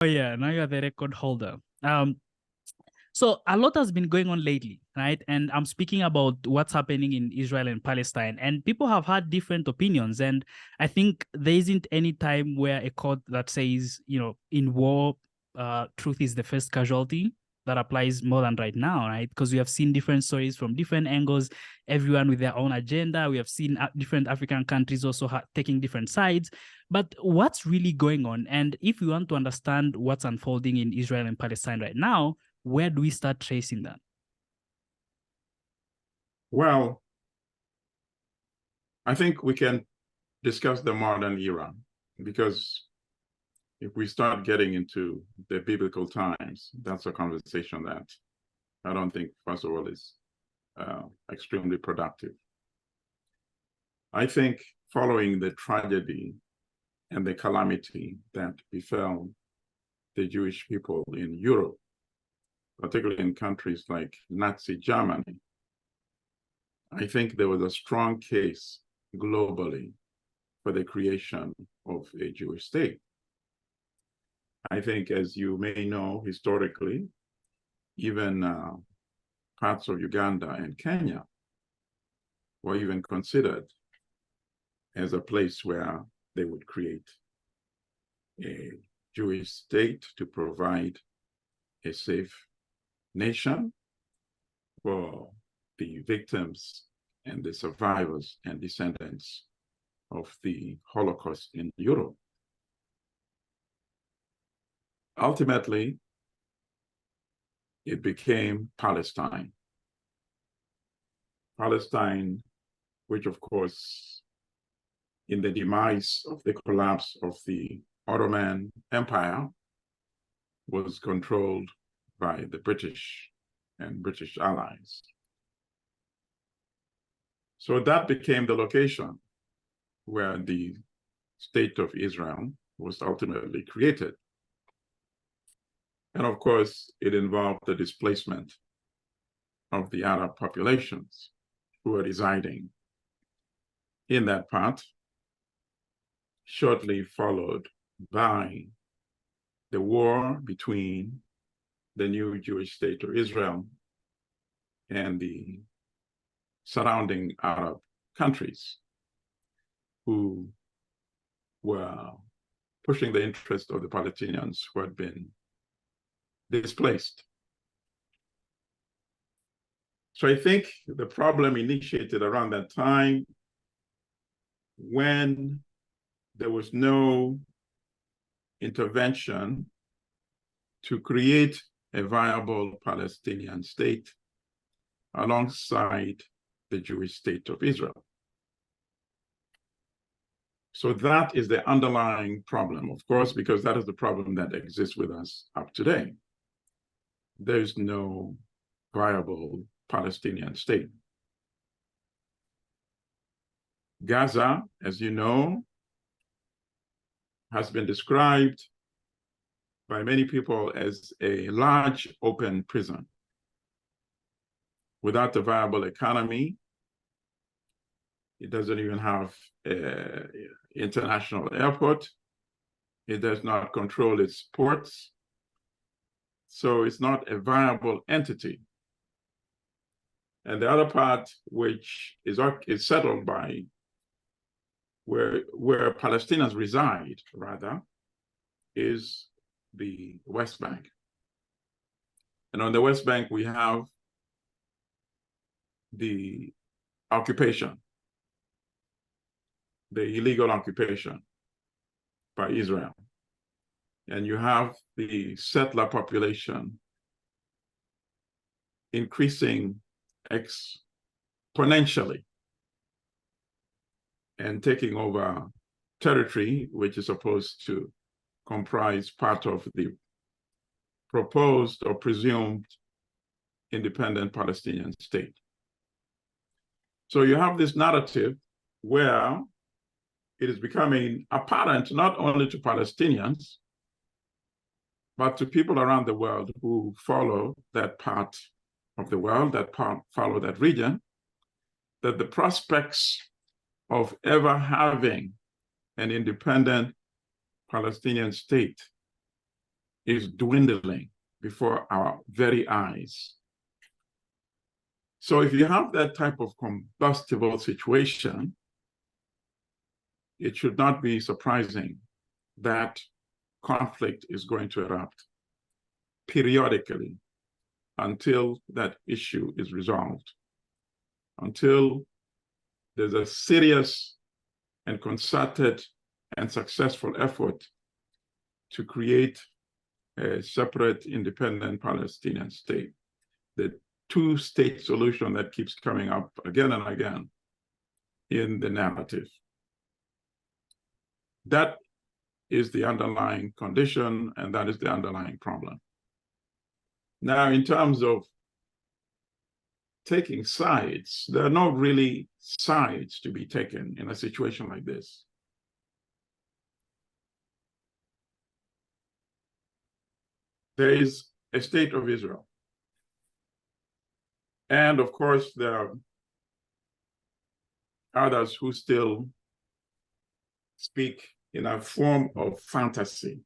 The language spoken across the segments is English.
Oh yeah, now you're the record holder. So a lot has been going on lately, right? And I'm speaking about what's happening in Israel and Palestine. And people have had different opinions. And I think there isn't any time where a court that says, in war, truth is the first casualty that applies more than right now, right? Because we have seen different stories from different angles, everyone with their own agenda. We have seen different African countries also taking different sides. But what's really going on? And if we want to understand what's unfolding in Israel and Palestine right now, where do we start tracing that? Well, I think we can discuss the modern era, because if we start getting into the biblical times, that's a conversation that I don't think, first of all, is extremely productive. I think following the tragedy and the calamity that befell the Jewish people in Europe, particularly in countries like Nazi Germany, I think there was a strong case globally for the creation of a Jewish state. I think, as you may know, historically, even parts of Uganda and Kenya were even considered as a place where they would create a Jewish state to provide a safe nation for the victims and the survivors and descendants of the Holocaust in Europe. Ultimately, it became Palestine. Palestine, which of course, in the demise of the collapse of the Ottoman Empire, was controlled by the British and British allies. So that became the location where the State of Israel was ultimately created. And of course, it involved the displacement of the Arab populations who were residing in that part, shortly followed by the war between the new Jewish state of Israel and the surrounding Arab countries, who were pushing the interest of the Palestinians who had been displaced. So I think the problem initiated around that time, when there was no intervention to create a viable Palestinian state alongside the Jewish state of Israel. So that is the underlying problem, of course, because that is the problem that exists with us up today. There's no viable Palestinian state. Gaza, as you know, has been described by many people as a large open prison without a viable economy. It doesn't even have an international airport. It does not control its ports. So it's not a viable entity. And the other part, which is settled by where Palestinians reside, rather, is the West Bank. And on the West Bank, we have the occupation, the illegal occupation by Israel. And you have the settler population increasing exponentially and taking over territory which is supposed to comprise part of the proposed or presumed independent Palestinian state. So you have this narrative where it is becoming apparent not only to Palestinians, but to people around the world who follow that part of the world, follow that region, that the prospects of ever having an independent Palestinian state is dwindling before our very eyes. So if you have that type of combustible situation, it should not be surprising that conflict is going to erupt periodically until that issue is resolved, until there's a serious and concerted and successful effort to create a separate, independent Palestinian state. The two-state solution that keeps coming up again and again in the narrative. That is the underlying condition, and that is the underlying problem. Now, in terms of taking sides, there are not really sides to be taken in a situation like this. There is a state of Israel. And of course, there are others who still speak in a form of fantasy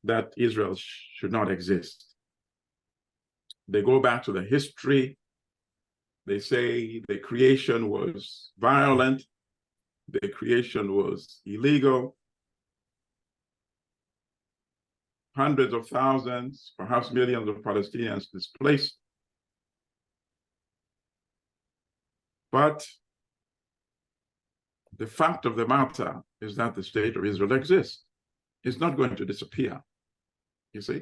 that Israel should not exist. They go back to the history. They say the creation was violent. The creation was illegal. Hundreds of thousands, perhaps millions of Palestinians displaced. But the fact of the matter is that the state of Israel exists. It's not going to disappear, you see?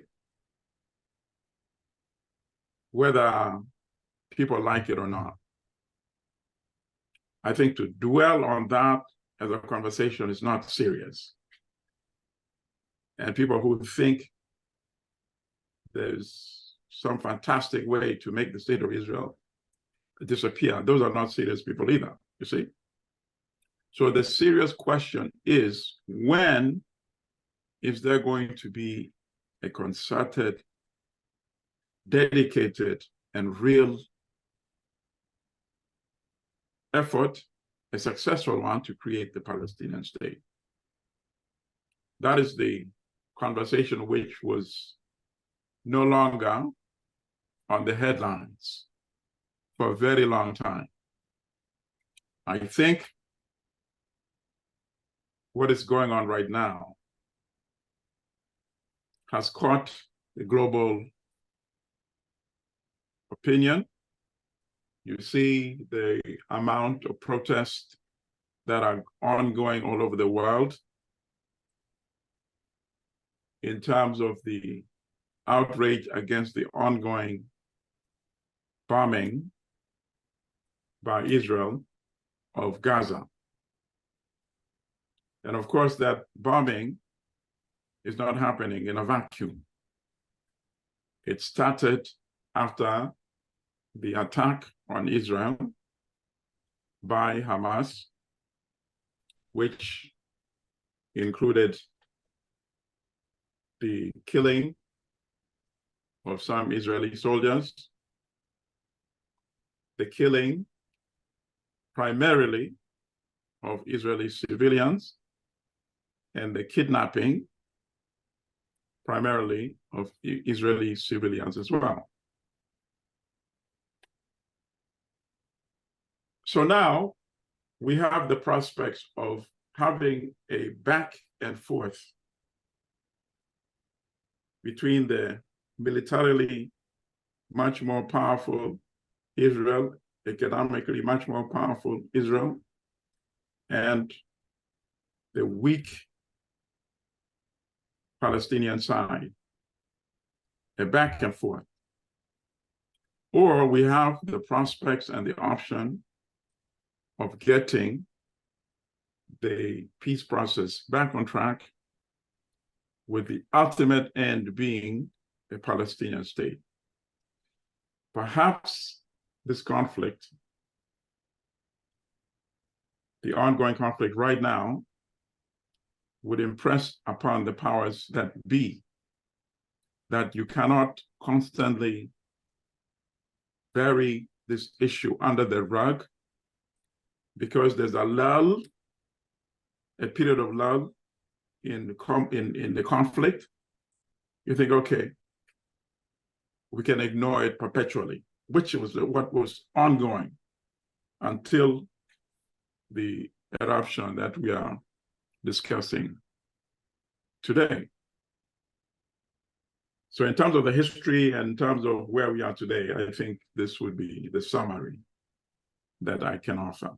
Whether people like it or not. I think to dwell on that as a conversation is not serious. And people who think there's some fantastic way to make the state of Israel disappear, those are not serious people either, you see? So the serious question is, when is there going to be a concerted, dedicated, and real effort, a successful one, to create the Palestinian state? That is the conversation which was no longer on the headlines for a very long time. I think what is going on right now has caught the global opinion. You see the amount of protests that are ongoing all over the world in terms of the outrage against the ongoing bombing by Israel of Gaza. And of course, that bombing is not happening in a vacuum. It started after the attack on Israel by Hamas, which included the killing of some Israeli soldiers, the killing primarily of Israeli civilians, and the kidnapping primarily of Israeli civilians as well. So now we have the prospects of having a back and forth between the militarily much more powerful Israel, economically much more powerful Israel, and the weak Palestinian side, a back and forth. Or we have the prospects and the option of getting the peace process back on track, with the ultimate end being a Palestinian state. Perhaps this conflict, the ongoing conflict right now, would impress upon the powers that be that you cannot constantly bury this issue under the rug, because there's a lull, a period of lull in the conflict, you think, okay, we can ignore it perpetually, which was what was ongoing until the eruption that we are discussing today. So in terms of the history and in terms of where we are today, I think this would be the summary that I can offer.